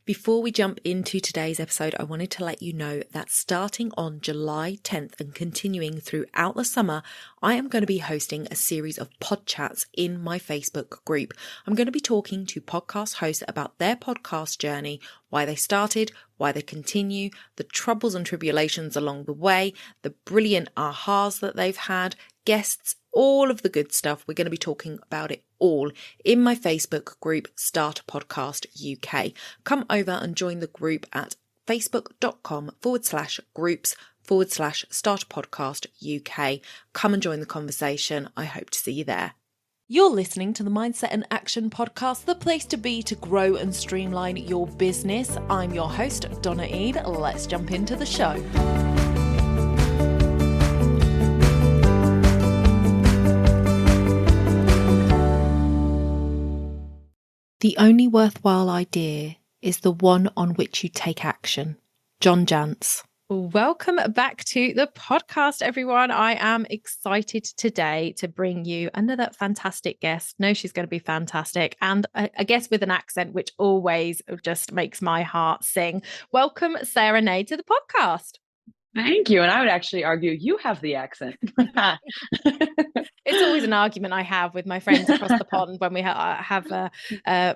Before we jump into today's episode, I wanted to let you know that starting on July 10th and continuing throughout the summer, I am going to be hosting a series of pod chats in my Facebook group. I'm going to be talking to podcast hosts about their podcast journey, why they started, why they continue, the troubles and tribulations along the way, the brilliant ahas that they've had, guests, all of the good stuff. We're going to be talking about it all in my Facebook group, Start a Podcast UK. Come over and join the group at facebook.com/groups/Start a Podcast UK. Come and join the conversation. I hope to see you there. You're listening to the Mindset and Action Podcast, the place to be to grow and streamline your business. I'm your host, Donna Eade. Let's jump into the show. The only worthwhile idea is the one on which you take action. John Jantsch. Welcome back to the podcast, everyone. I am excited today to bring you another fantastic guest. No, she's going to be fantastic. And a guest with an accent, which always just makes my heart sing. Welcome, Sara Nay, to the podcast. Thank you. And I would actually argue you have the accent. It's always an argument I have with my friends across the pond when we have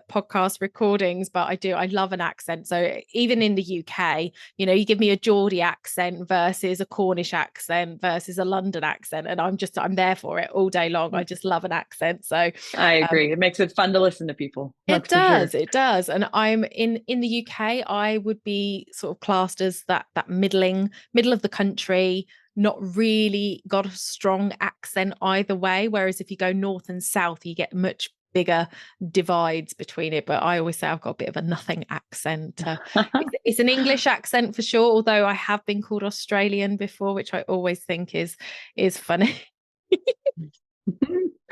podcast recordings, but I love an accent. So even in the UK, you give me a Geordie accent versus a Cornish accent versus a London accent, and I'm there for it all day long. I just love an accent. So I agree. It makes it fun to listen to people. It does. And I'm in the UK, I would be sort of classed as that middle of the country, not really got a strong accent either way. Whereas if you go north and south, you get much bigger divides between it. But I always say I've got a bit of a nothing accent. It's an English accent for sure, although I have been called Australian before, which I always think is funny.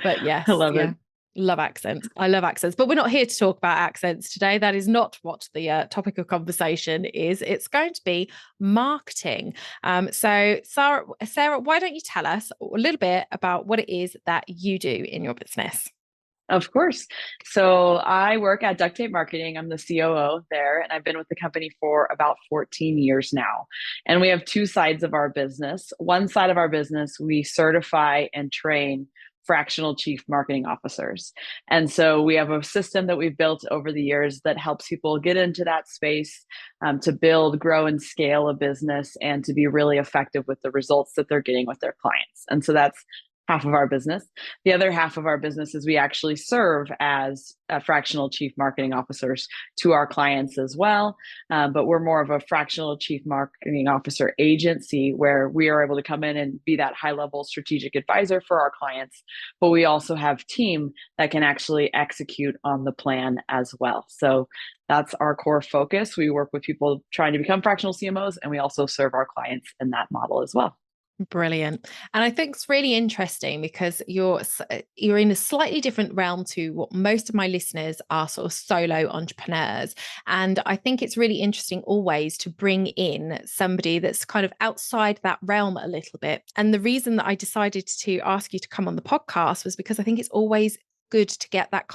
But yes, I love it. Love accents. I love accents, but we're not here to talk about accents today. That is not what the topic of conversation is. It's going to be marketing. So Sara, why don't you tell us a little bit about what it is that you do in your business? Of course. So I work at Duct Marketing. I'm the COO there, and I've been with the company for about 14 years now. And we have two sides of our business. One side of our business, we certify and train fractional chief marketing officers. And so we have a system that we've built over the years that helps people get into that space to build, grow, and scale a business and to be really effective with the results that they're getting with their clients. And so that's half of our business. The other half of our business is we actually serve as fractional chief marketing officers to our clients as well. But we're more of a fractional chief marketing officer agency where we are able to come in and be that high level strategic advisor for our clients. But we also have team that can actually execute on the plan as well. So that's our core focus. We work with people trying to become fractional CMOs, and we also serve our clients in that model as well. Brilliant. And I think it's really interesting because you're in a slightly different realm to what most of my listeners are, sort of solo entrepreneurs. And I think it's really interesting always to bring in somebody that's kind of outside that realm a little bit. And the reason that I decided to ask you to come on the podcast was because I think it's always good to get that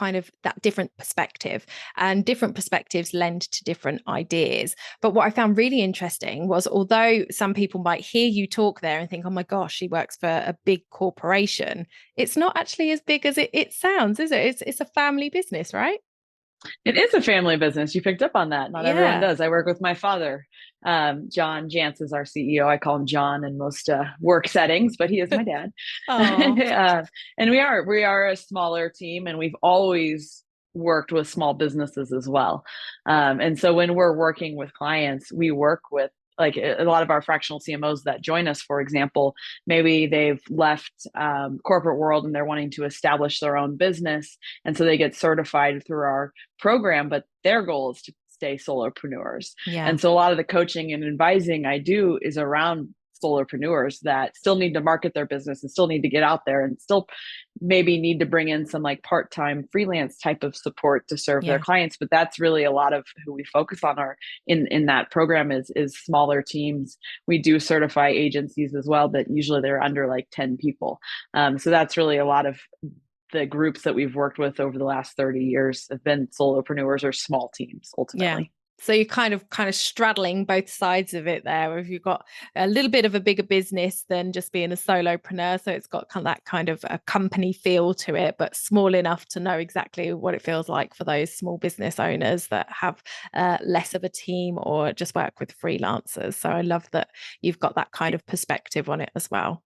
different perspective, and different perspectives lend to different ideas. But what I found really interesting was, although some people might hear you talk there and think, oh my gosh, she works for a big corporation, it's not actually as big as it sounds, is it? It's a family business, right? It is a family business. You picked up on that. Not everyone does. I work with my father. John Jantsch is our CEO. I call him John in most work settings, but he is my dad. And we are a smaller team, and we've always worked with small businesses as well. And so when we're working with clients, we work with like a lot of our fractional CMOs that join us, for example, maybe they've left corporate world and they're wanting to establish their own business. And so they get certified through our program, but their goal is to stay solopreneurs. Yeah. And so a lot of the coaching and advising I do is around solopreneurs that still need to market their business and still need to get out there and still maybe need to bring in some like part-time freelance type of support to serve their clients. But that's really a lot of who we focus on in that program is smaller teams. We do certify agencies as well, but usually they're under like 10 people. So that's really a lot of the groups that we've worked with over the last 30 years have been solopreneurs or small teams ultimately. So you're kind of straddling both sides of it there. If you've got a little bit of a bigger business than just being a solopreneur, so it's got that kind of a company feel to it, but small enough to know exactly what it feels like for those small business owners that have less of a team or just work with freelancers. So I love that you've got that kind of perspective on it as well.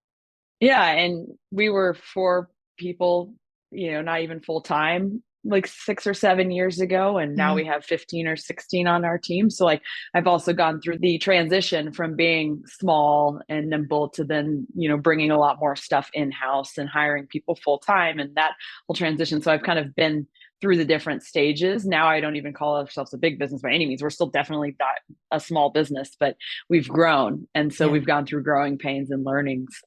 Yeah, and we were 4 people, not even full time, like 6 or 7 years ago, and now we have 15 or 16 on our team. So like I've also gone through the transition from being small and nimble to then, bringing a lot more stuff in-house and hiring people full time, and that whole transition. So I've kind of been through the different stages. Now I don't even call ourselves a big business by any means. We're still definitely not a small business, but we've grown. And so we've gone through growing pains and learnings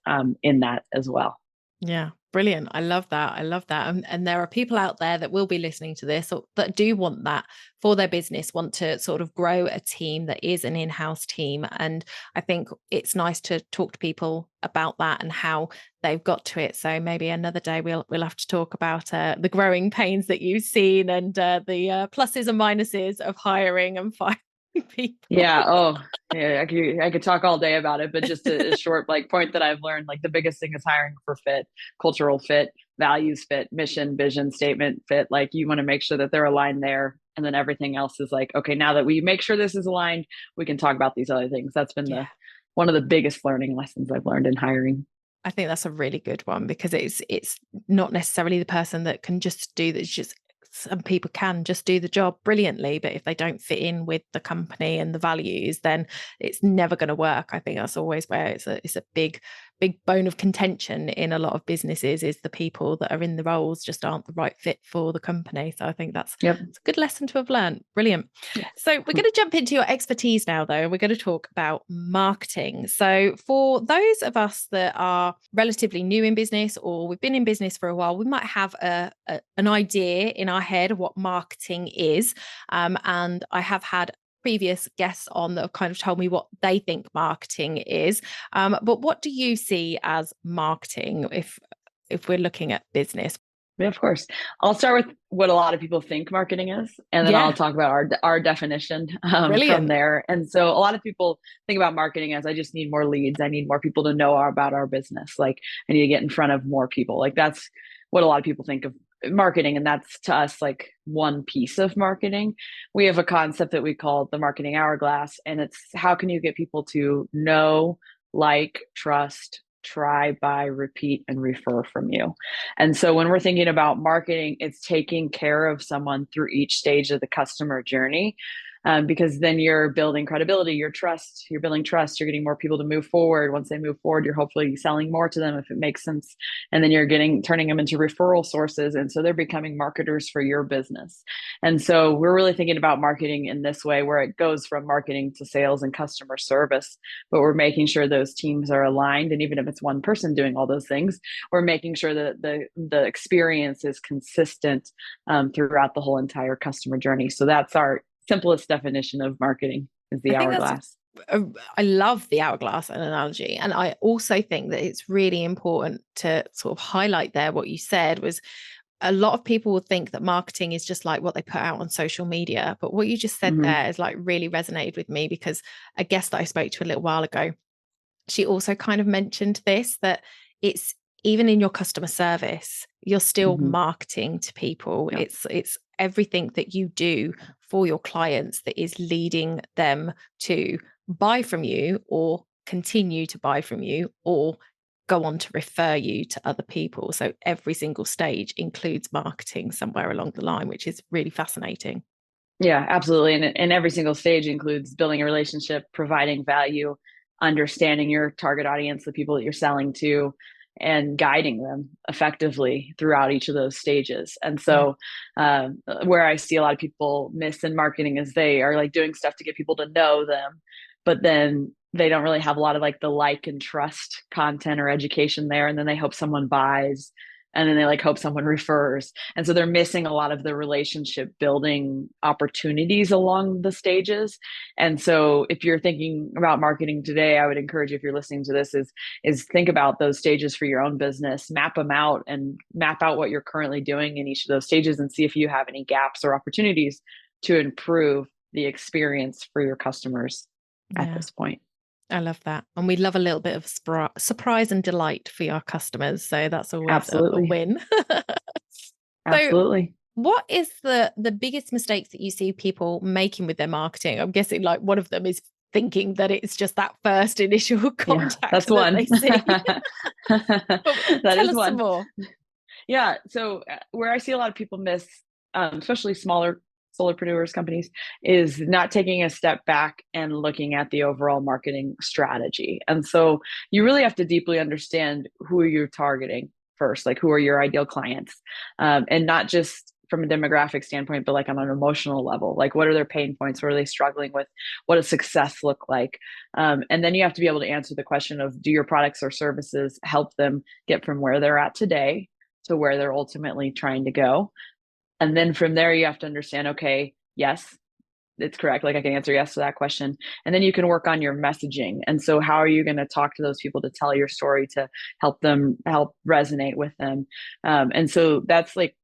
in that as well. Yeah, brilliant. I love that. I love that. And there are people out there that will be listening to this or that do want that for their business, want to sort of grow a team that is an in-house team. And I think it's nice to talk to people about that and how they've got to it. So maybe another day we'll have to talk about the growing pains that you've seen and the pluses and minuses of hiring and firing people. Yeah. Oh, yeah. I could talk all day about it, but just a short point that I've learned, like the biggest thing is hiring for fit, cultural fit, values fit, mission, vision, statement fit. Like you want to make sure that they're aligned there. And then everything else is like, okay, now that we make sure this is aligned, we can talk about these other things. That's been one of the biggest learning lessons I've learned in hiring. I think that's a really good one because it's not necessarily the person that can just do that. It's just some people can just do the job brilliantly, but if they don't fit in with the company and the values, then it's never going to work. I think that's always where it's a big bone of contention in a lot of businesses is the people that are in the roles just aren't the right fit for the company. So I think that's a good lesson to have learned. Brilliant. Yeah. So we're going to jump into your expertise now, though. We're going to talk about marketing. So for those of us that are relatively new in business or we've been in business for a while, we might have an idea in our head of what marketing is. And I have had previous guests on that have kind of told me what they think marketing is. But what do you see as marketing if we're looking at business? Yeah, of course. I'll start with what a lot of people think marketing is, and then I'll talk about our definition from there. And so a lot of people think about marketing as I just need more leads. I need more people to know about our business. Like I need to get in front of more people. Like that's what a lot of people think of marketing. And that's to us like one piece of marketing. We have a concept that we call the marketing hourglass. And it's how can you get people to know, like, trust, try, buy, repeat, and refer from you. And so when we're thinking about marketing, it's taking care of someone through each stage of the customer journey. Because then you're building credibility, you're building trust, you're getting more people to move forward. Once they move forward, you're hopefully selling more to them if it makes sense. And then you're turning them into referral sources. And so they're becoming marketers for your business. And so we're really thinking about marketing in this way, where it goes from marketing to sales and customer service, but we're making sure those teams are aligned. And even if it's one person doing all those things, we're making sure that the experience is consistent throughout the whole entire customer journey. So that's our simplest definition of marketing is the hourglass. I love the hourglass analogy. And I also think that it's really important to sort of highlight there what you said was a lot of people will think that marketing is just like what they put out on social media. But what you just said there is like really resonated with me because a guest that I spoke to a little while ago, she also kind of mentioned this, that it's even in your customer service, you're still marketing to people. Yep. It's everything that you do for your clients that is leading them to buy from you or continue to buy from you or go on to refer you to other people. So every single stage includes marketing somewhere along the line, which is really fascinating. Yeah, absolutely. And every single stage includes building a relationship, providing value, understanding your target audience, the people that you're selling to, and guiding them effectively throughout each of those stages. And so where I see a lot of people miss in marketing is they are like doing stuff to get people to know them, but then they don't really have a lot of like the like and trust content or education there. And then they hope someone buys, and then they like hope someone refers. And so they're missing a lot of the relationship building opportunities along the stages. And so if you're thinking about marketing today, I would encourage you, if you're listening to this, is think about those stages for your own business, map them out and map out what you're currently doing in each of those stages and see if you have any gaps or opportunities to improve the experience for your customers at this point. I love that. And we love a little bit of surprise and delight for our customers. So that's always a win. Absolutely. What is the biggest mistakes that you see people making with their marketing? I'm guessing like one of them is thinking that it's just that first initial contact. Yeah, that's one. They see. Tell us one. Some more. Yeah. So where I see a lot of people miss, especially smaller solopreneurs companies, is not taking a step back and looking at the overall marketing strategy. And so you really have to deeply understand who you're targeting first, like who are your ideal clients, and not just from a demographic standpoint, but like on an emotional level, like what are their pain points? What are they struggling with? What does success look like? And then you have to be able to answer the question of, do your products or services help them get from where they're at today to where they're ultimately trying to go? And then from there, you have to understand, okay, yes, it's correct. Like I can answer yes to that question. And then you can work on your messaging. And so how are you going to talk to those people to tell your story, to help resonate with them? And so that's like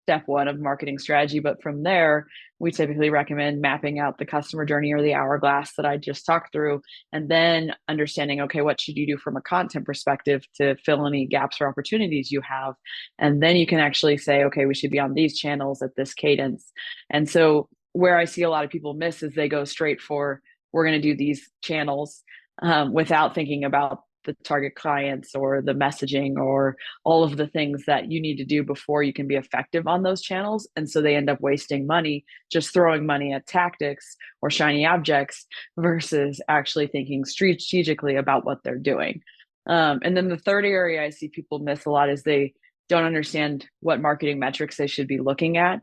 step one of marketing strategy. But from there, we typically recommend mapping out the customer journey or the hourglass that I just talked through, and then understanding, okay, what should you do from a content perspective to fill any gaps or opportunities you have? And then you can actually say, okay, we should be on these channels at this cadence. And so where I see a lot of people miss is they go straight for, we're going to do these channels without thinking about the target clients or the messaging or all of the things that you need to do before you can be effective on those channels. And so they end up wasting money, just throwing money at tactics or shiny objects versus actually thinking strategically about what they're doing. And then the third area I see people miss a lot is they don't understand what marketing metrics they should be looking at.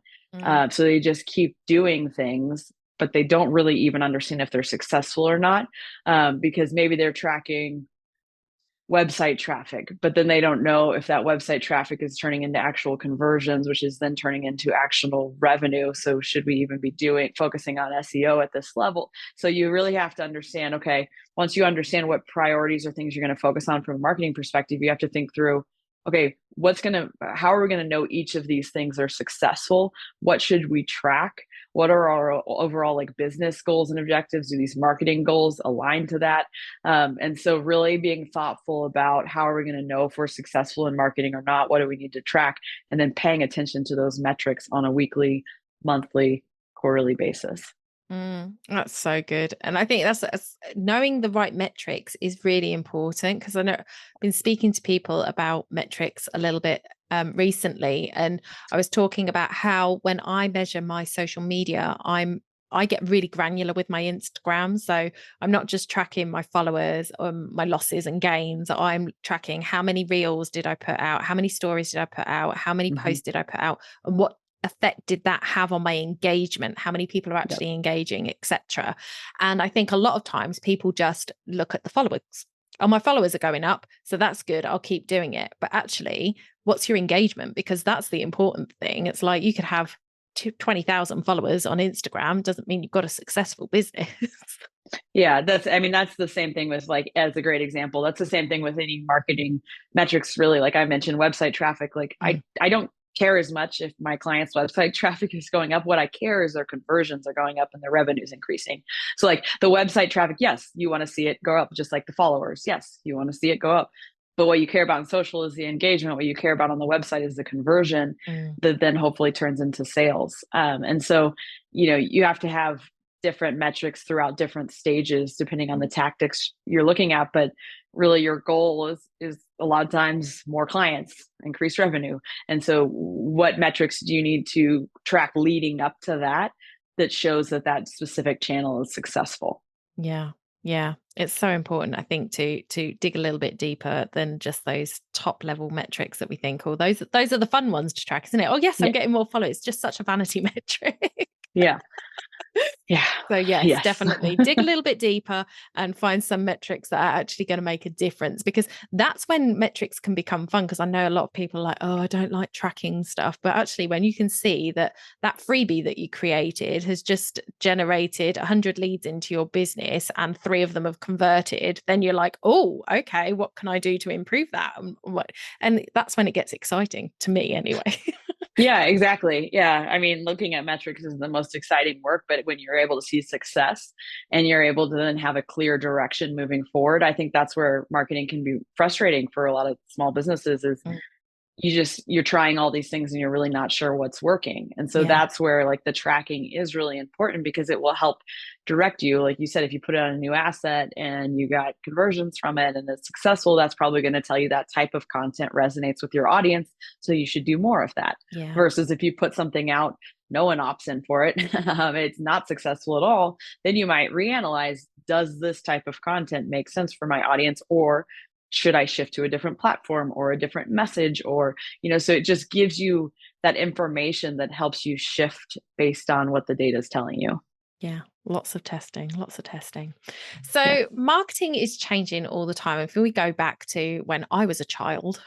So they just keep doing things, but they don't really even understand if they're successful or not, because maybe they're tracking website traffic, but then they don't know if that website traffic is turning into actual conversions, which is then turning into actual revenue. So should we even be focusing on SEO at this level? So you really have to understand, okay, once you understand what priorities or things you're going to focus on from a marketing perspective, you have to think through, okay, how are we going to know each of these things are successful? What should we track? What are our overall like business goals and objectives? Do these marketing goals align to that? And so really being thoughtful about how are we going to know if we're successful in marketing or not? What do we need to track? And then paying attention to those metrics on a weekly, monthly, quarterly basis. That's so good. And I think that's knowing the right metrics is really important, because I know I've been speaking to people about metrics a little bit recently, and I was talking about how when I measure my social media, I get really granular with my Instagram. So I'm not just tracking my followers, my losses and gains. I'm tracking how many reels did I put out, how many stories did I put out, how many posts did I put out, and what effect did that have on my engagement, how many people are actually engaging, etc. And I think a lot of times people just look at the followers. Oh, my followers are going up, so that's good, I'll keep doing it. But actually, what's your engagement? Because that's the important thing. It's like you could have 20,000 followers on Instagram, doesn't mean you've got a successful business. Yeah, that's the same thing with, like, as a great example, that's the same thing with any marketing metrics, really. Like I mentioned, website traffic, like I don't care as much if my clients' website traffic is going up. What I care is their conversions are going up and their revenues increasing. So like the website traffic, yes, you want to see it go up, just like the followers. Yes, you want to see it go up. But what you care about in social is the engagement. What you care about on the website is the conversion that then hopefully turns into sales. And so, you have to have different metrics throughout different stages, depending on the tactics you're looking at. But really your goal is a lot of times more clients, increased revenue. And so what metrics do you need to track leading up to that shows that specific channel is successful? Yeah. It's so important, I think, to dig a little bit deeper than just those top level metrics that we think, oh, those are the fun ones to track, isn't it? Oh, yes, I'm getting more followers. It's just such a vanity metric. Yeah. So yes, definitely dig a little bit deeper and find some metrics that are actually going to make a difference, because that's when metrics can become fun. Because I know a lot of people are like, oh, I don't like tracking stuff. But actually, when you can see that freebie that you created has just generated 100 leads into your business and 3 of them have converted, then you're like, oh, okay, what can I do to improve that? And that's when it gets exciting, to me anyway. Yeah, exactly. Yeah. I mean, looking at metrics is the most exciting work, but when you're able to see success and you're able to then have a clear direction moving forward, I think that's where marketing can be frustrating for a lot of small businesses is Mm. you're trying all these things and you're really not sure what's working. And so Yeah. that's where like the tracking is really important because it will help direct you. Like you said, if you put on a new asset and you got conversions from it and it's successful, that's probably going to tell you that type of content resonates with your audience, so you should do more of that. Yeah. Versus if you put something out, no one opts in for it, it's not successful at all, then you might reanalyze, does this type of content make sense for my audience, or should I shift to a different platform or a different message? Or, so it just gives you that information that helps you shift based on what the data is telling you. Yeah, lots of testing, lots of testing. So Yeah. marketing is changing all the time. If we go back to when I was a child,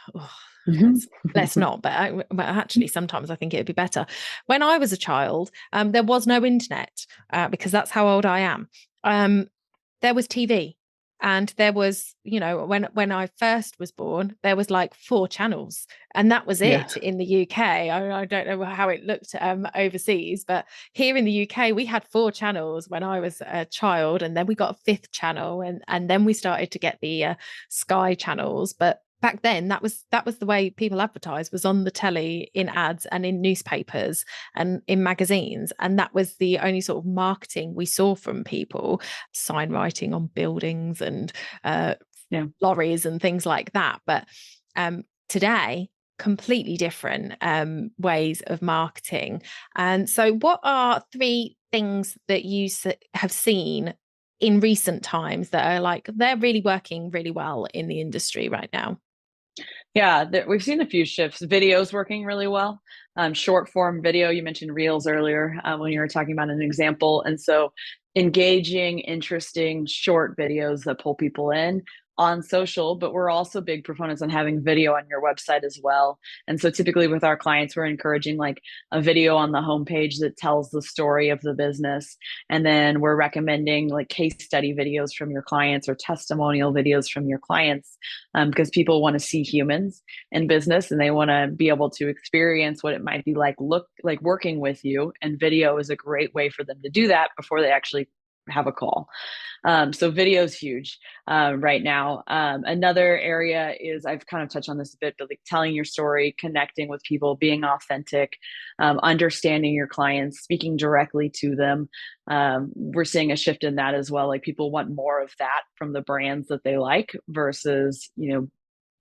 Mm-hmm. let's not, but actually sometimes I think it'd be better. When I was a child, there was no internet because that's how old I am. There was TV. And there was, when I first was born, there was like 4 channels, and that was Yeah. it in the UK. I don't know how it looked overseas, but here in the UK, we had 4 channels when I was a child, and then we got a 5th channel, and then we started to get the Sky channels. But back then, that was the way people advertised, was on the telly, in ads, and in newspapers and in magazines, and that was the only sort of marketing we saw from people. Sign writing on buildings and lorries and things like that. But today, completely different ways of marketing. And so what are 3 things that you have seen in recent times that are like, they're really working really well in the industry right now? Yeah, we've seen a few shifts. Video's working really well. Short form video, you mentioned reels earlier when you were talking about an example. And so engaging, interesting, short videos that pull people in on social, but we're also big proponents on having video on your website as well. And so typically with our clients, we're encouraging like a video on the homepage that tells the story of the business. And then we're recommending like case study videos from your clients or testimonial videos from your clients because people want to see humans in business and they want to be able to experience what it might be like working with you. And video is a great way for them to do that before they actually have a call. So video is huge right now. Another area is, I've kind of touched on this a bit, but like telling your story, connecting with people, being authentic, understanding your clients, speaking directly to them. We're seeing a shift in that as well. Like people want more of that from the brands that they like versus,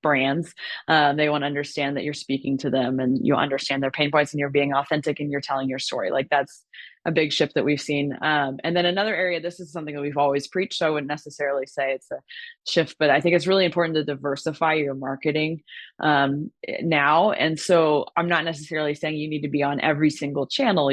brands. They want to understand that you're speaking to them and you understand their pain points and you're being authentic and you're telling your story. Like that's a big shift that we've seen. And then another area, this is something that we've always preached, so I wouldn't necessarily say it's a shift, but I think it's really important to diversify your marketing now. And so I'm not necessarily saying you need to be on every single channel,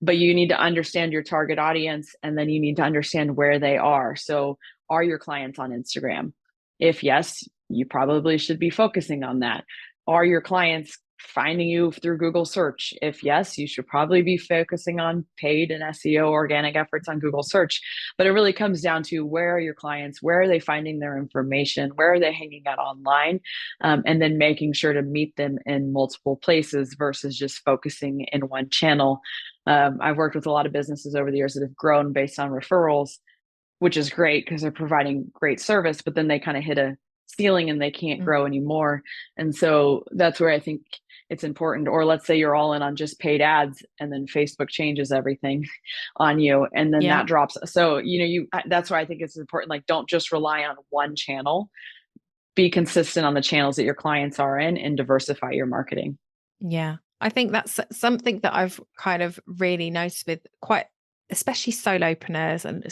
but you need to understand your target audience and then you need to understand where they are. So are your clients on Instagram? If yes, you probably should be focusing on that. Are your clients finding you through Google search? If yes, you should probably be focusing on paid and SEO organic efforts on Google search. But it really comes down to, where are your clients? Where are they finding their information? Where are they hanging out online? And then making sure to meet them in multiple places versus just focusing in one channel. I've worked with a lot of businesses over the years that have grown based on referrals, which is great because they're providing great service, but then they kind of hit a ceiling and they can't grow anymore. And so that's where I think it's important. Or let's say you're all in on just paid ads and then Facebook changes everything on you and then that drops. So, that's why I think it's important. Like, don't just rely on one channel, be consistent on the channels that your clients are in and diversify your marketing. Yeah. I think that's something that I've kind of really noticed with especially solopreneurs and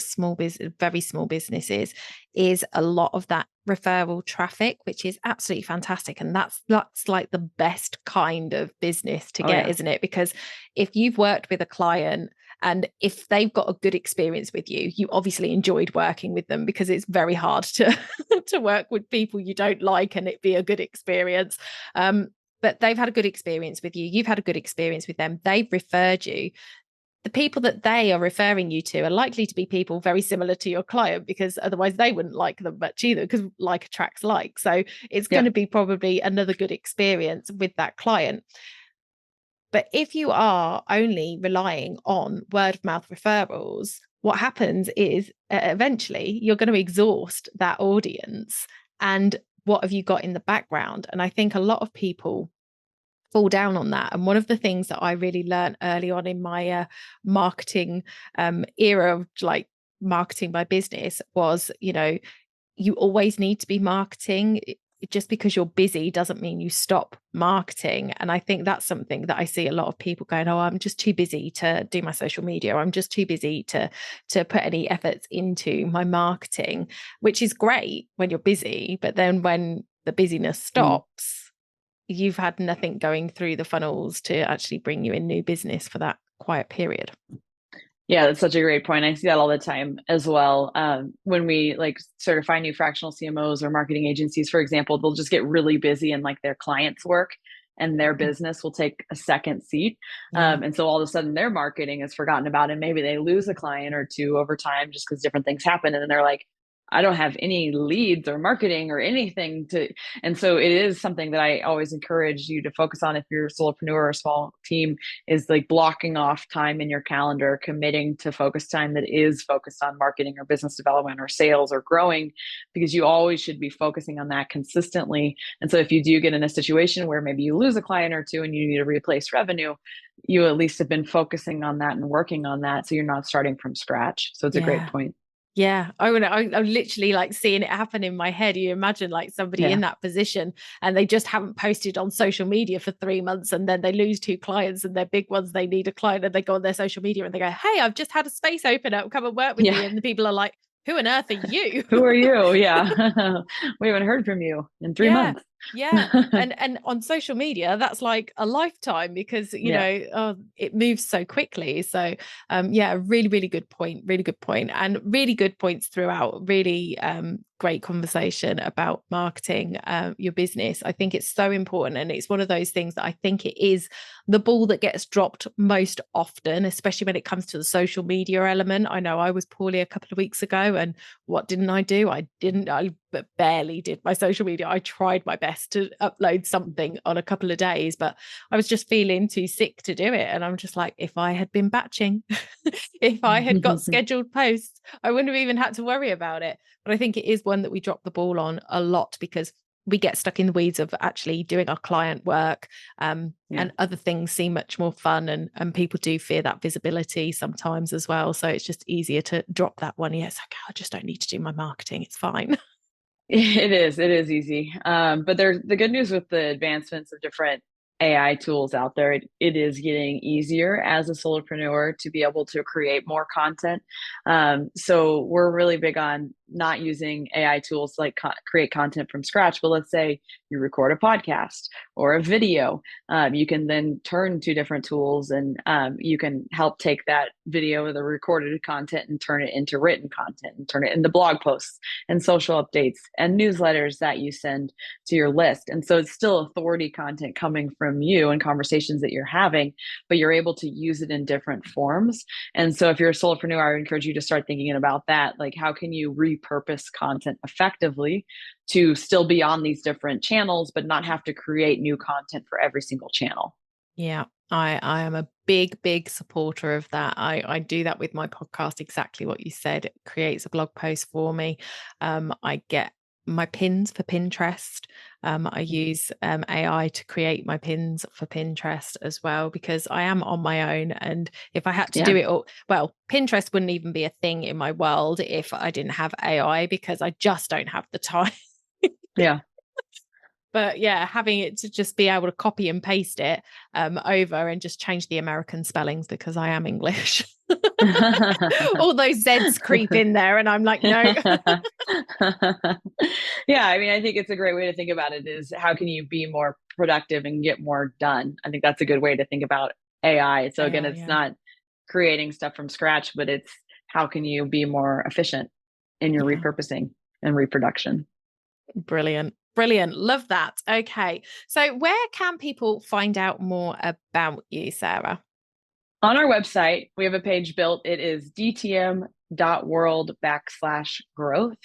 very small businesses, is a lot of that referral traffic, which is absolutely fantastic. And that's like the best kind of business to get, isn't it? Because if you've worked with a client and if they've got a good experience with you, you obviously enjoyed working with them, because it's very hard to to work with people you don't like and it be a good experience. But they've had a good experience with you. You've had a good experience with them. They've referred you. The people that they are referring you to are likely to be people very similar to your client, because otherwise they wouldn't like them much either, because like attracts like. So it's going to be probably another good experience with that client. But if you are only relying on word of mouth referrals, what happens is eventually you're going to exhaust that audience. And what have you got in the background? And I think a lot of people fall down on that. And one of the things that I really learned early on in my marketing era of like marketing my business was, you always need to be marketing. Just because you're busy doesn't mean you stop marketing. And I think that's something that I see a lot of people going, oh, I'm just too busy to do my social media. I'm just too busy to put any efforts into my marketing, which is great when you're busy. But then when the busyness stops, you've had nothing going through the funnels to actually bring you in new business for that quiet period. Yeah, that's such a great point. I see that all the time as well. When we like certify new fractional CMOs or marketing agencies, for example, they'll just get really busy in like their clients' work and their business will take a second seat. And so all of a sudden their marketing is forgotten about and maybe they lose a client or two over time just because different things happen. And then they're like, I don't have any leads or marketing or anything to. And so it is something that I always encourage you to focus on if you're a solopreneur or a small team, is like blocking off time in your calendar, committing to focus time that is focused on marketing or business development or sales or growing, because you always should be focusing on that consistently. And so if you do get in a situation where maybe you lose a client or two and you need to replace revenue, you at least have been focusing on that and working on that. So you're not starting from scratch. So it's a great point. Yeah, I'm literally like seeing it happen in my head. You imagine like somebody in that position and they just haven't posted on social media for 3 months and then they lose 2 clients and they're big ones. They need a client and they go on their social media and they go, hey, I've just had a space open up. Come and work with me. And the people are like, who on earth are you? Who are you? Yeah. We haven't heard from you in 3 months. Yeah. And on social media, that's like a lifetime because, it moves so quickly. So, really, really good point. Really good point. And really good points throughout. Really great conversation about marketing your business. I think it's so important. And it's one of those things that I think it is the ball that gets dropped most often, especially when it comes to the social media element. I know I was poorly a couple of weeks ago. And what didn't I do? I barely did my social media. I tried my best to upload something on a couple of days, but I was just feeling too sick to do it. And I'm just like, if I had been batching, if I had got scheduled posts, I wouldn't have even had to worry about it. But I think it is one that we drop the ball on a lot because we get stuck in the weeds of actually doing our client work, and other things seem much more fun, and people do fear that visibility sometimes as well. So it's just easier to drop that one. Yes, okay, I just don't need to do my marketing. It's fine. It is easy. But there's the good news with the advancements of different AI tools out there. It is getting easier as a solopreneur to be able to create more content. So we're really big on not using AI tools to like create content from scratch. But let's say you record a podcast or a video, you can then turn to different tools and you can help take that video or the recorded content and turn it into written content and turn it into blog posts and social updates and newsletters that you send to your list. And so it's still authority content coming from you and conversations that you're having, but you're able to use it in different forms. And so if you're a solopreneur, I would encourage you to start thinking about that. Like, how can you repurpose content effectively to still be on these different channels, but not have to create new content for every single channel? Yeah, I am a big supporter of that. I do that with my podcast, exactly what you said. It creates a blog post for me. I get my pins for Pinterest. I use AI to create my pins for Pinterest as well, because I am on my own. And if I had to do it all, well, Pinterest wouldn't even be a thing in my world if I didn't have AI, because I just don't have the time. Yeah. But yeah, having it to just be able to copy and paste it over and just change the American spellings because I am English. All those Z's creep in there and I'm like, no. Yeah, I mean, I think it's a great way to think about it is how can you be more productive and get more done? I think that's a good way to think about AI. So again, it's not creating stuff from scratch, but it's how can you be more efficient in your repurposing and reproduction. Brilliant. Love that. Okay. So where can people find out more about you, Sara? On our website, we have a page built. It is dtm.world/growth.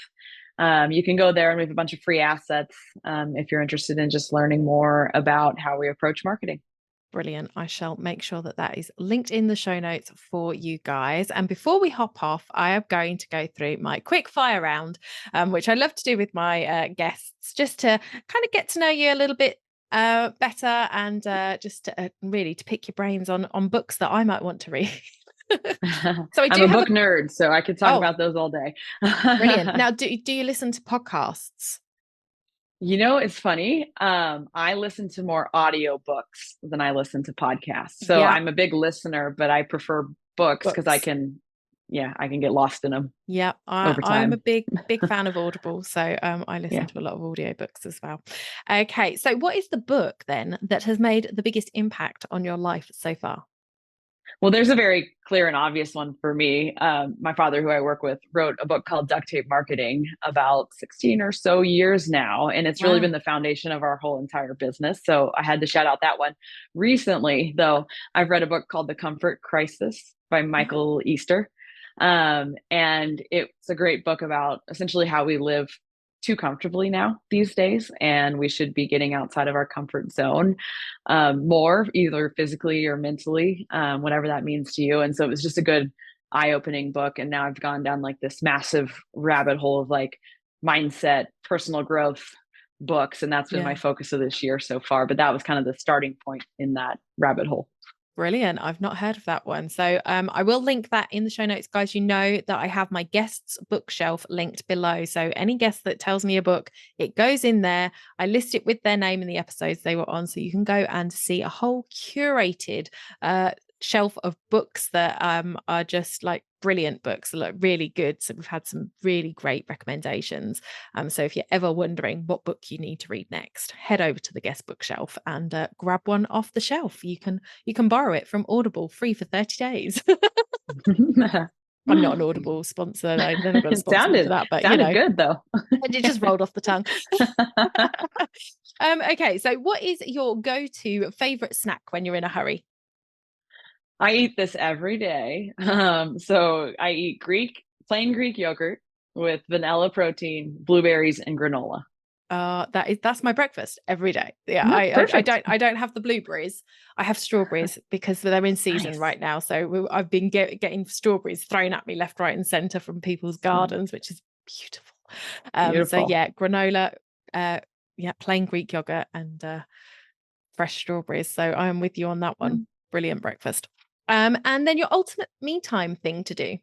You can go there and we have a bunch of free assets if you're interested in just learning more about how we approach marketing. Brilliant. I shall make sure that that is linked in the show notes for you guys. And before we hop off, I am going to go through my quick fire round, which I love to do with my guests, just to kind of get to know you a little bit better, and just to, really to pick your brains on books that I might want to read. So I'm a book nerd, so I could talk about those all day. Brilliant. Now, do you listen to podcasts? It's funny. I listen to more audiobooks than I listen to podcasts. So I'm a big listener, but I prefer books because I can get lost in them. Yeah, I'm a big fan of Audible. So I listen to a lot of audiobooks as well. Okay, so what is the book then that has made the biggest impact on your life so far? Well, there's a very clear and obvious one for me. My father, who I work with, wrote a book called Duct Tape Marketing about 16 or so years now. And it's really been the foundation of our whole entire business. So I had to shout out that one. Recently, though, I've read a book called The Comfort Crisis by Michael Easter. And it's a great book about essentially how we live too comfortably now these days, and we should be getting outside of our comfort zone more, either physically or mentally, whatever that means to you. And so it was just a good eye-opening book. And now I've gone down like this massive rabbit hole of like mindset, personal growth books, and that's been my focus of this year so far. But that was kind of the starting point in that rabbit hole. Brilliant. I've not heard of that one. So I will link that in the show notes, guys. You know that I have my guests bookshelf linked below. So any guest that tells me a book, it goes in there. I list it with their name and the episodes they were on. So you can go and see a whole curated shelf of books that are just like brilliant books, look really good. So we've had some really great recommendations. So if you're ever wondering what book you need to read next, head over to the guest bookshelf and grab one off the shelf. You can borrow it from Audible free for 30 days. I'm not an Audible sponsor. I've never got a sponsor for that, but sounded good though. It just rolled off the tongue. Okay, so what is your go-to favorite snack when you're in a hurry? I eat this every day. So I eat plain Greek yogurt with vanilla protein, blueberries, and granola. That's my breakfast every day. Yeah, I don't have the blueberries. I have strawberries because they're in season right now. So I've been getting strawberries thrown at me left, right, and center from people's gardens, which is beautiful. So yeah, granola, plain Greek yogurt and fresh strawberries. So I am with you on that one. Brilliant breakfast. And then your ultimate me time thing to do?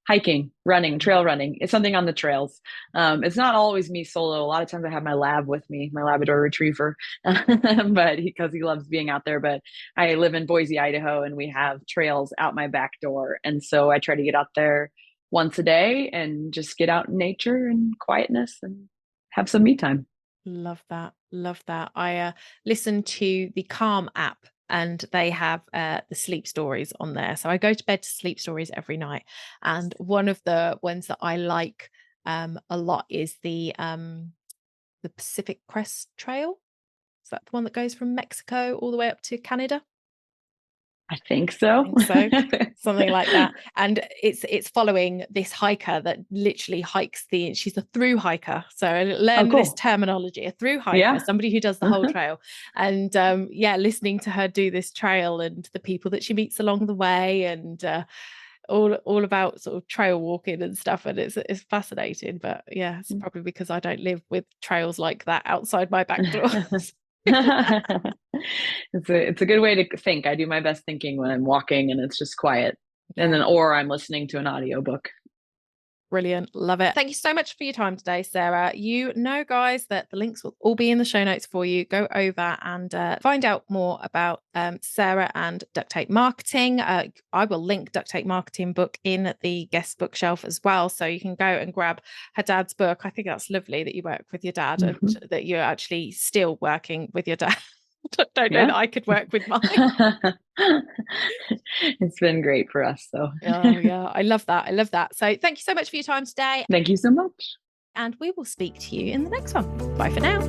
Hiking, running, trail running. It's something on the trails. It's not always me solo. A lot of times I have my lab with me, my Labrador Retriever, but because he loves being out there. But I live in Boise, Idaho, and we have trails out my back door. And so I try to get out there once a day and just get out in nature and quietness and have some me time. Love that. Love that. I listen to the Calm app, and they have the sleep stories on there. So I go to bed to sleep stories every night. And one of the ones that I like a lot is the Pacific Crest Trail. Is that the one that goes from Mexico all the way up to Canada? I think so. Something like that. And it's following this hiker that literally hikes she's a through hiker. So I learned this terminology, a through hiker, somebody who does the whole trail. And listening to her do this trail and the people that she meets along the way, and all about sort of trail walking and stuff. And it's fascinating. But yeah, it's probably because I don't live with trails like that outside my back door. It's a good way to think. I do my best thinking when I'm walking and it's just quiet, and then or I'm listening to an audiobook. Brilliant. Love it. Thank you so much for your time today, Sarah. You know, guys, that the links will all be in the show notes for you. Go over and find out more about Sarah and Duct Tape Marketing. I will link Duct Tape Marketing book in the guest bookshelf as well. So you can go and grab her dad's book. I think that's lovely that you work with your dad and that you're actually still working with your dad. Don't know that I could work with mine. It's been great for us. So I love that. So thank you so much for your time today. Thank you so much. And we will speak to you in the next one. Bye for now.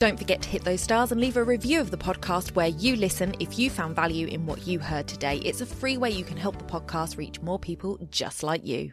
Don't forget to hit those stars and leave a review of the podcast where you listen if you found value in what you heard today. It's a free way you can help the podcast reach more people just like you.